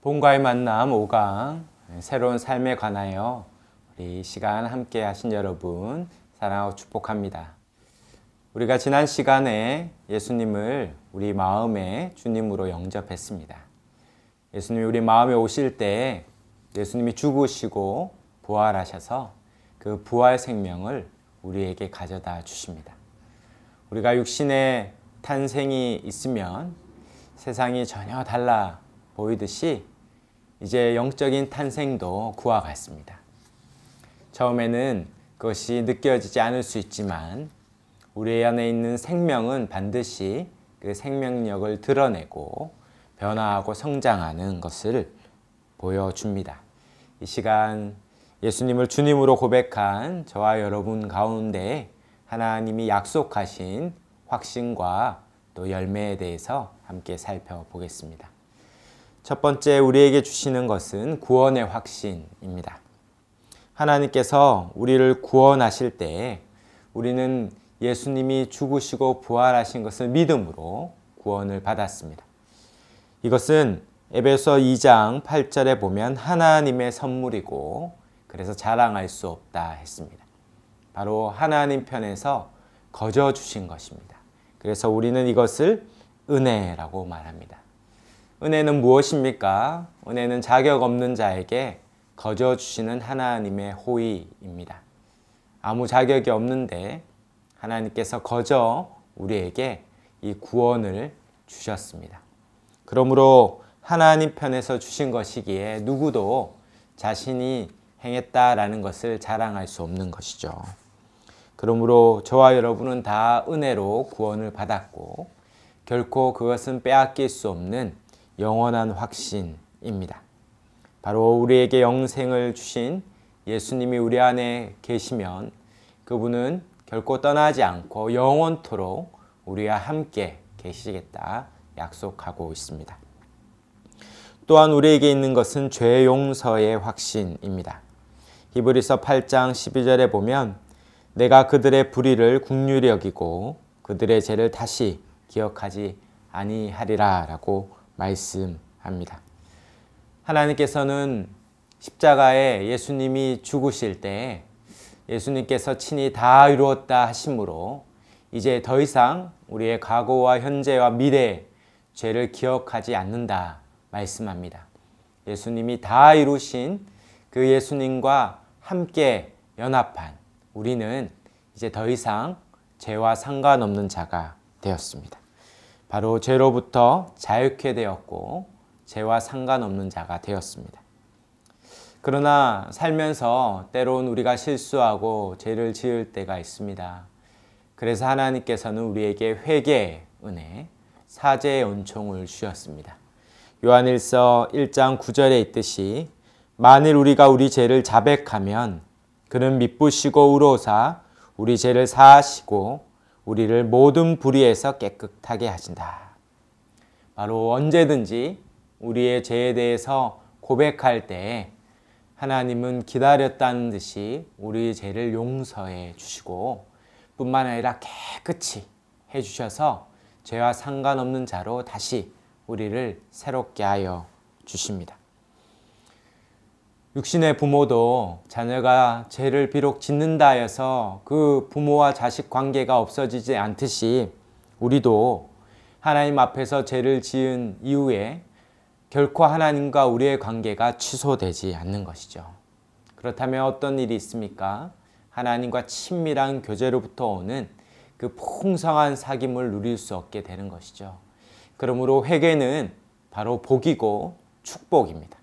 본과의 만남 5강 새로운 삶에 관하여 우리 시간 함께 하신 여러분 사랑하고 축복합니다. 우리가 지난 시간에 예수님을 우리 마음의 주님으로 영접했습니다. 예수님이 우리 마음에 오실 때 예수님이 죽으시고 부활하셔서 그 부활 생명을 우리에게 가져다 주십니다. 우리가 육신의 탄생이 있으면 세상이 전혀 달라 보이듯이 이제 영적인 탄생도 그와 같습니다. 처음에는 그것이 느껴지지 않을 수 있지만 우리 안에 있는 생명은 반드시 그 생명력을 드러내고 변화하고 성장하는 것을 보여줍니다. 이 시간 예수님을 주님으로 고백한 저와 여러분 가운데 하나님이 약속하신 확신과 또 열매에 대해서 함께 살펴보겠습니다. 첫 번째 우리에게 주시는 것은 구원의 확신입니다. 하나님께서 우리를 구원하실 때 우리는 예수님이 죽으시고 부활하신 것을 믿음으로 구원을 받았습니다. 이것은 에베소 2장 8절에 보면 하나님의 선물이고 그래서 자랑할 수 없다 했습니다. 바로 하나님 편에서 거저 주신 것입니다. 그래서 우리는 이것을 은혜라고 말합니다. 은혜는 무엇입니까? 은혜는 자격 없는 자에게 거저 주시는 하나님의 호의입니다. 아무 자격이 없는데 하나님께서 거저 우리에게 이 구원을 주셨습니다. 그러므로 하나님 편에서 주신 것이기에 누구도 자신이 행했다라는 것을 자랑할 수 없는 것이죠. 그러므로 저와 여러분은 다 은혜로 구원을 받았고 결코 그것은 빼앗길 수 없는 영원한 확신입니다. 바로 우리에게 영생을 주신 예수님이 우리 안에 계시면 그분은 결코 떠나지 않고 영원토록 우리와 함께 계시겠다 약속하고 있습니다. 또한 우리에게 있는 것은 죄 용서의 확신입니다. 히브리서 8장 12절에 보면 내가 그들의 불의를 긍휼히 여기고 그들의 죄를 다시 기억하지 아니하리라 라고 말씀합니다. 하나님께서는 십자가에 예수님이 죽으실 때 예수님께서 친히 다 이루었다 하심으로 이제 더 이상 우리의 과거와 현재와 미래의 죄를 기억하지 않는다 말씀합니다. 예수님이 다 이루신 그 예수님과 함께 연합한 우리는 이제 더 이상 죄와 상관없는 자가 되었습니다. 바로 죄로부터 자유케 되었고 죄와 상관없는 자가 되었습니다. 그러나 살면서 때론 우리가 실수하고 죄를 지을 때가 있습니다. 그래서 하나님께서는 우리에게 회개의 은혜, 사죄의 은총을 주셨습니다. 요한일서 1장 9절에 있듯이 만일 우리가 우리 죄를 자백하면 그는 미쁘시고 의로우사 우리 죄를 사하시고 우리를 모든 불의에서 깨끗하게 하신다. 바로 언제든지 우리의 죄에 대해서 고백할 때 하나님은 기다렸다는 듯이 우리의 죄를 용서해 주시고 뿐만 아니라 깨끗이 해주셔서 죄와 상관없는 자로 다시 우리를 새롭게 하여 주십니다. 육신의 부모도 자녀가 죄를 비록 짓는다 해서 그 부모와 자식 관계가 없어지지 않듯이 우리도 하나님 앞에서 죄를 지은 이후에 결코 하나님과 우리의 관계가 취소되지 않는 것이죠. 그렇다면 어떤 일이 있습니까? 하나님과 친밀한 교제로부터 오는 그 풍성한 사귐을 누릴 수 없게 되는 것이죠. 그러므로 회개는 바로 복이고 축복입니다.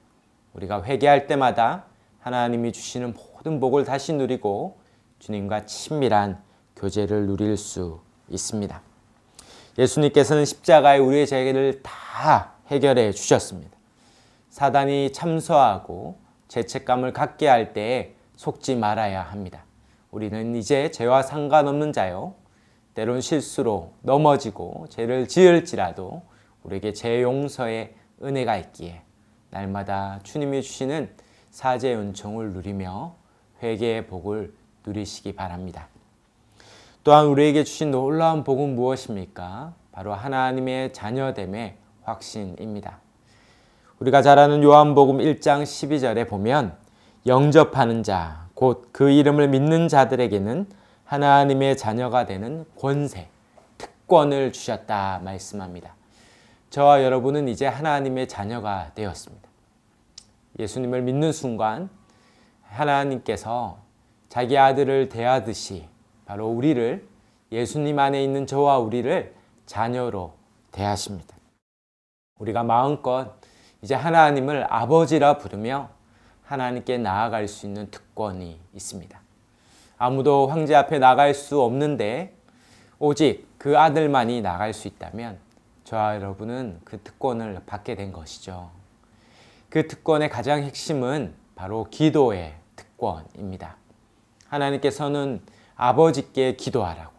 우리가 회개할 때마다 하나님이 주시는 모든 복을 다시 누리고 주님과 친밀한 교제를 누릴 수 있습니다. 예수님께서는 십자가에 우리의 죄를 다 해결해 주셨습니다. 사단이 참소하고 죄책감을 갖게 할 때에 속지 말아야 합니다. 우리는 이제 죄와 상관없는 자요. 때론 실수로 넘어지고 죄를 지을지라도 우리에게 죄 용서의 은혜가 있기에 날마다 주님이 주시는 사죄의 은총을 누리며 회개의 복을 누리시기 바랍니다. 또한 우리에게 주신 놀라운 복은 무엇입니까? 바로 하나님의 자녀됨의 확신입니다. 우리가 잘 아는 요한복음 1장 12절에 보면 영접하는 자, 곧 그 이름을 믿는 자들에게는 하나님의 자녀가 되는 권세, 특권을 주셨다 말씀합니다. 저와 여러분은 이제 하나님의 자녀가 되었습니다. 예수님을 믿는 순간 하나님께서 자기 아들을 대하듯이 바로 우리를, 예수님 안에 있는 저와 우리를 자녀로 대하십니다. 우리가 마음껏 이제 하나님을 아버지라 부르며 하나님께 나아갈 수 있는 특권이 있습니다. 아무도 황제 앞에 나갈 수 없는데 오직 그 아들만이 나갈 수 있다면 저와 여러분은 그 특권을 받게 된 것이죠. 그 특권의 가장 핵심은 바로 기도의 특권입니다. 하나님께서는 아버지께 기도하라고,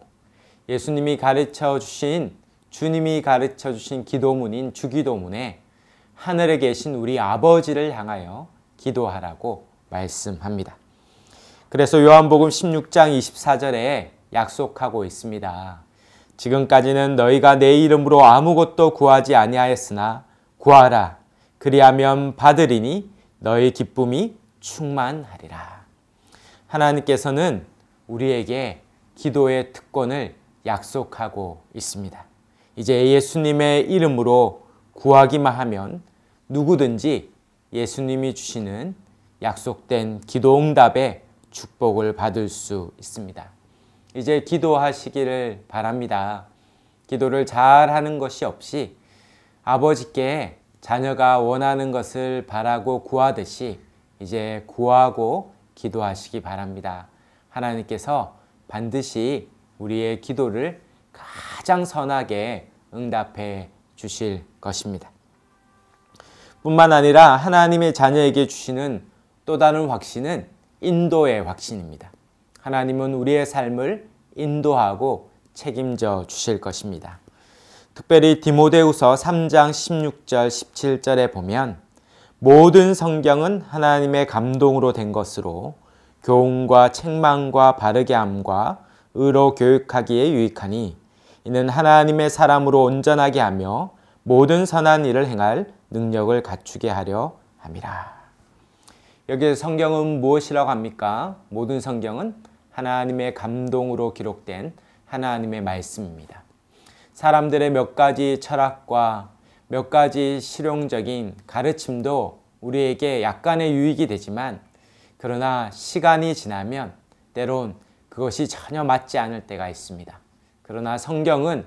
예수님이 가르쳐 주신, 주님이 가르쳐 주신 기도문인 주기도문에 하늘에 계신 우리 아버지를 향하여 기도하라고 말씀합니다. 그래서 요한복음 16장 24절에 약속하고 있습니다. 지금까지는 너희가 내 이름으로 아무것도 구하지 아니하였으나 구하라. 그리하면 받으리니 너희 기쁨이 충만하리라. 하나님께서는 우리에게 기도의 특권을 약속하고 있습니다. 이제 예수님의 이름으로 구하기만 하면 누구든지 예수님이 주시는 약속된 기도응답의 축복을 받을 수 있습니다. 이제 기도하시기를 바랍니다. 기도를 잘하는 것이 없이 아버지께 자녀가 원하는 것을 바라고 구하듯이 이제 구하고 기도하시기 바랍니다. 하나님께서 반드시 우리의 기도를 가장 선하게 응답해 주실 것입니다. 뿐만 아니라 하나님의 자녀에게 주시는 또 다른 확신은 인도의 확신입니다. 하나님은 우리의 삶을 인도하고 책임져 주실 것입니다. 특별히 디모데후서 3장 16절 17절에 보면 모든 성경은 하나님의 감동으로 된 것으로 교훈과 책망과 바르게 함과 의로 교육하기에 유익하니 이는 하나님의 사람으로 온전하게 하며 모든 선한 일을 행할 능력을 갖추게 하려 함이라. 여기서 성경은 무엇이라고 합니까? 모든 성경은 하나님의 감동으로 기록된 하나님의 말씀입니다. 사람들의 몇 가지 철학과 몇 가지 실용적인 가르침도 우리에게 약간의 유익이 되지만, 그러나 시간이 지나면 때론 그것이 전혀 맞지 않을 때가 있습니다. 그러나 성경은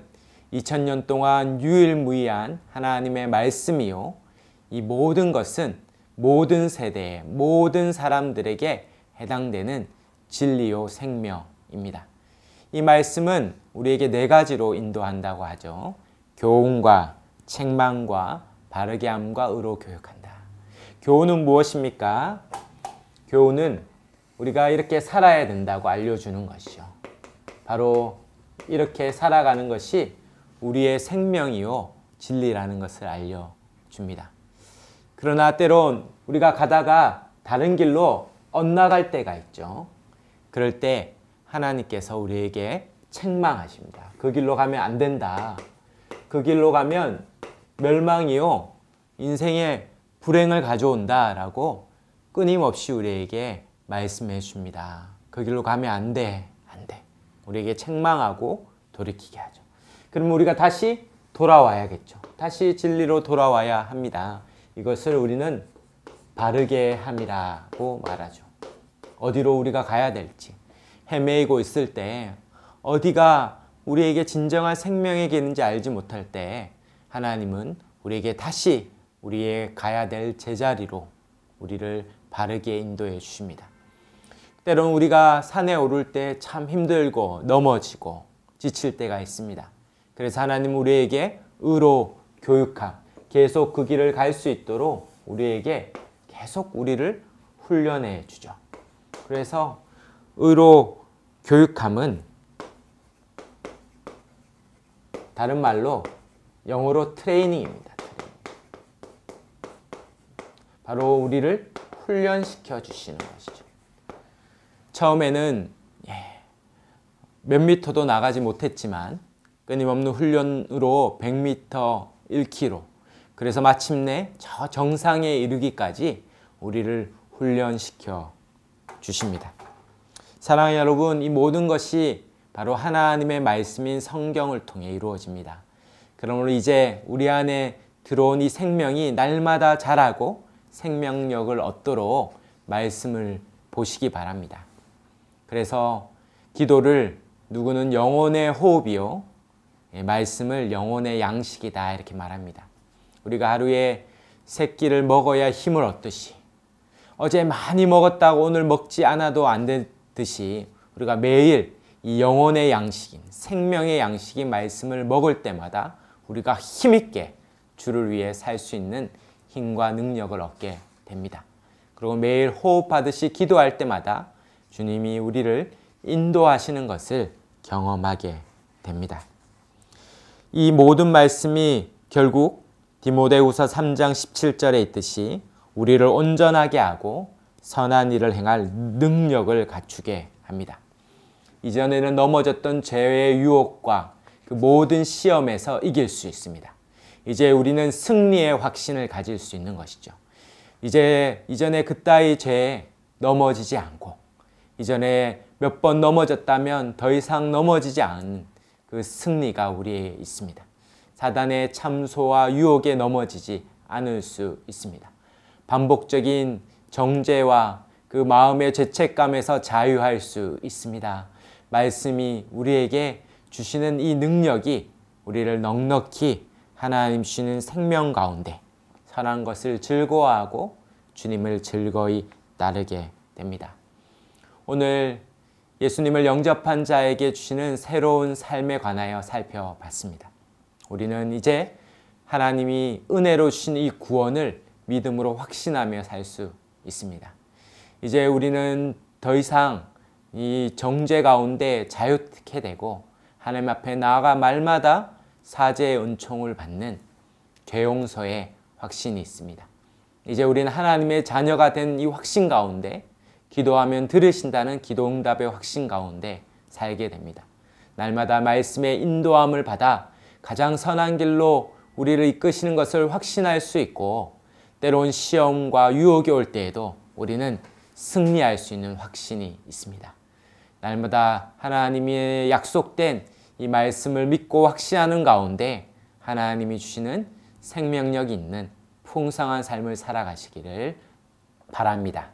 2000년 동안 유일무이한 하나님의 말씀이요, 이 모든 것은 모든 세대의 모든 사람들에게 해당되는 진리요 생명입니다. 이 말씀은 우리에게 네 가지로 인도한다고 하죠. 교훈과 책망과 바르게 함과 의로 교육한다. 교훈은 무엇입니까? 교훈은 우리가 이렇게 살아야 된다고 알려주는 것이죠. 바로 이렇게 살아가는 것이 우리의 생명이요 진리라는 것을 알려줍니다. 그러나 때론 우리가 가다가 다른 길로 엇나갈 때가 있죠. 그럴 때 하나님께서 우리에게 책망하십니다. 그 길로 가면 안 된다. 그 길로 가면 멸망이요, 인생에 불행을 가져온다 라고 끊임없이 우리에게 말씀해 줍니다. 그 길로 가면 안 돼, 안 돼. 우리에게 책망하고 돌이키게 하죠. 그러면 우리가 다시 돌아와야겠죠. 다시 진리로 돌아와야 합니다. 이것을 우리는 바르게 함이라고 말하죠. 어디로 우리가 가야 될지 헤매이고 있을 때, 어디가 우리에게 진정한 생명의 길인지 알지 못할 때 하나님은 우리에게 다시 우리의 가야 될 제자리로 우리를 바르게 인도해 주십니다. 때론 우리가 산에 오를 때 참 힘들고 넘어지고 지칠 때가 있습니다. 그래서 하나님은 우리에게 의로 교육함, 계속 그 길을 갈 수 있도록 우리에게 계속 우리를 훈련해 주죠. 그래서 의로 교육함은 다른 말로 영어로 트레이닝입니다. 바로 우리를 훈련시켜 주시는 것이죠. 처음에는 몇 미터도 나가지 못했지만 끊임없는 훈련으로 100m, 1km, 그래서 마침내 저 정상에 이르기까지 우리를 훈련시켜 주십니다. 사랑하는 여러분, 이 모든 것이 바로 하나님의 말씀인 성경을 통해 이루어집니다. 그러므로 이제 우리 안에 들어온 이 생명이 날마다 자라고 생명력을 얻도록 말씀을 보시기 바랍니다. 그래서 기도를 누구는 영혼의 호흡이요, 말씀을 영혼의 양식이다 이렇게 말합니다. 우리가 하루에 세 끼를 먹어야 힘을 얻듯이 어제 많이 먹었다고 오늘 먹지 않아도 안 되듯이 우리가 매일 이 영혼의 양식인 생명의 양식인 말씀을 먹을 때마다 우리가 힘있게 주를 위해 살 수 있는 힘과 능력을 얻게 됩니다. 그리고 매일 호흡하듯이 기도할 때마다 주님이 우리를 인도하시는 것을 경험하게 됩니다. 이 모든 말씀이 결국 디모데후서 3장 17절에 있듯이 우리를 온전하게 하고 선한 일을 행할 능력을 갖추게 합니다. 이전에는 넘어졌던 죄의 유혹과 그 모든 시험에서 이길 수 있습니다. 이제 우리는 승리의 확신을 가질 수 있는 것이죠. 이전에 그따위 죄에 넘어지지 않고 이전에 몇 번 넘어졌다면 더 이상 넘어지지 않은 그 승리가 우리에 있습니다. 사단의 참소와 유혹에 넘어지지 않을 수 있습니다. 반복적인 정죄와 그 마음의 죄책감에서 자유할 수 있습니다. 말씀이 우리에게 주시는 이 능력이 우리를 넉넉히 하나님 주시는 생명 가운데 선한 것을 즐거워하고 주님을 즐거이 따르게 됩니다. 오늘 예수님을 영접한 자에게 주시는 새로운 삶에 관하여 살펴봤습니다. 우리는 이제 하나님이 은혜로 주신 이 구원을 믿음으로 확신하며 살 수 있습니다. 이제 우리는 더 이상 이 정죄 가운데 자유케 되고 하나님 앞에 나아가 말마다 사죄의 은총을 받는 죄 용서의 확신이 있습니다. 이제 우리는 하나님의 자녀가 된 이 확신 가운데 기도하면 들으신다는 기도응답의 확신 가운데 살게 됩니다. 날마다 말씀의 인도함을 받아 가장 선한 길로 우리를 이끄시는 것을 확신할 수 있고 때로는 시험과 유혹이 올 때에도 우리는 승리할 수 있는 확신이 있습니다. 날마다 하나님의 약속된 이 말씀을 믿고 확신하는 가운데 하나님이 주시는 생명력이 있는 풍성한 삶을 살아가시기를 바랍니다.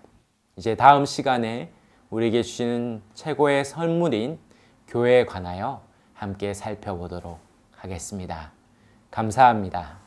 이제 다음 시간에 우리에게 주시는 최고의 선물인 교회에 관하여 함께 살펴보도록 하겠습니다. 감사합니다.